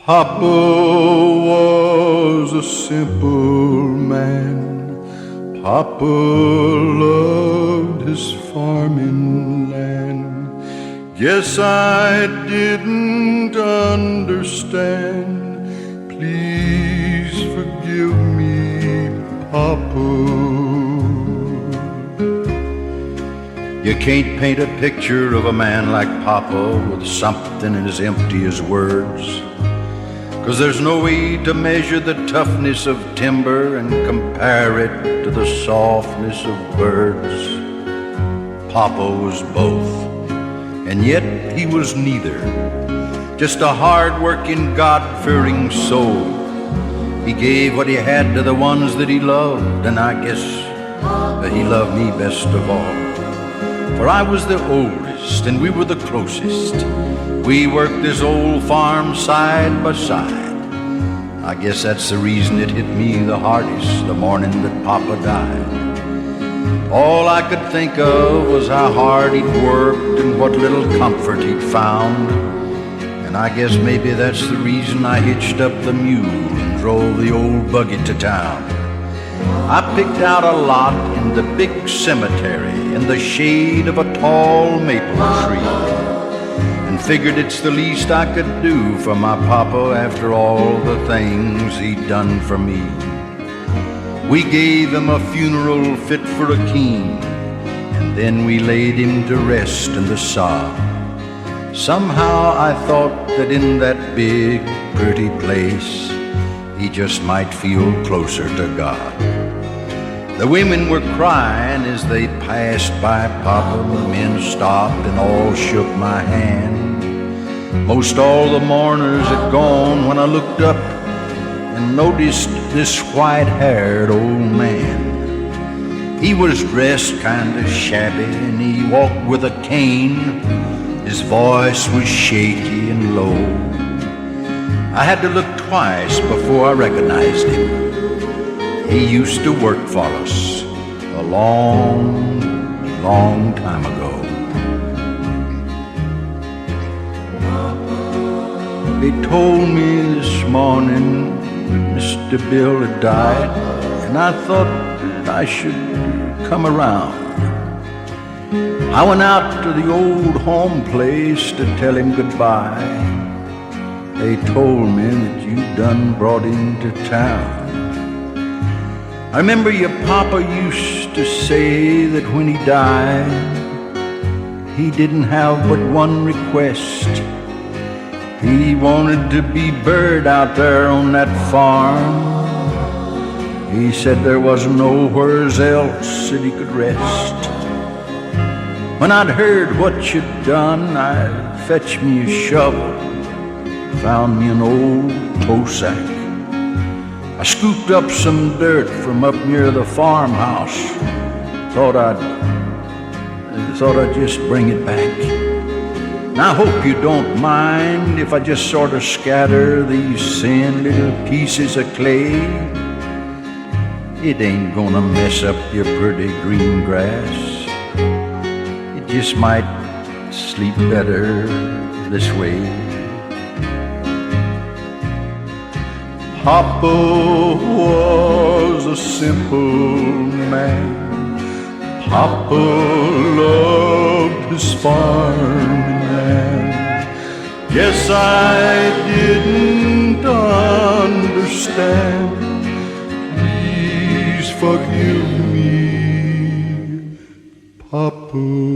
Papa was a simple man. Papa loved his farming land. Guess I didn't understand. Please forgive me, Papa. You can't paint a picture of a man like Papa with something as empty as words. 'Cause there's no way to measure the toughness of timber and compare it to the softness of birds. Papa was both, and yet he was neither. Just a hard-working, God-fearing soul. He gave what he had to the ones that he loved, and I guess that he loved me best of all. For I was the oldest, and we were the closest. We worked this old farm side by side. I guess that's the reason it hit me the hardest the morning that Papa died. All I could think of was how hard he'd worked and what little comfort he'd found. And I guess maybe that's the reason I hitched up the mule and drove the old buggy to town. I picked out a lot in the big cemetery in the shade of a tall maple tree, and figured it's the least I could do for my Papa after all the things he'd done for me. We gave him a funeral fit for a king, and then we laid him to rest in the sod. Somehow I thought that in that big, pretty place, he just might feel closer to God. The women were crying as they passed by Papa. The men stopped and all shook my hand. Most all the mourners had gone when I looked up and noticed this white-haired old man. He was dressed kind of shabby and he walked with a cane. His voice was shaky and low. I had to look twice before I recognized him. He used to work for us a long, long time ago. They told me this morning that Mr. Bill had died, and I thought that I should come around. I went out to the old home place to tell him goodbye. They told me that you done brought him to town. I remember your Papa used to say that when he died, he didn't have but one request. He wanted to be buried out there on that farm. He said there wasn't nowhere else that he could rest. When I'd heard what you'd done, I fetched me a shovel, found me an old tow sack. I scooped up some dirt from up near the farmhouse. Thought I'd just bring it back. Now I hope you don't mind if I just sort of scatter these thin little pieces of clay. It ain't gonna mess up your pretty green grass. It just might sleep better this way. Papa was a simple man. Papa loved his farming land. Guess I didn't understand. Please forgive me, Papa.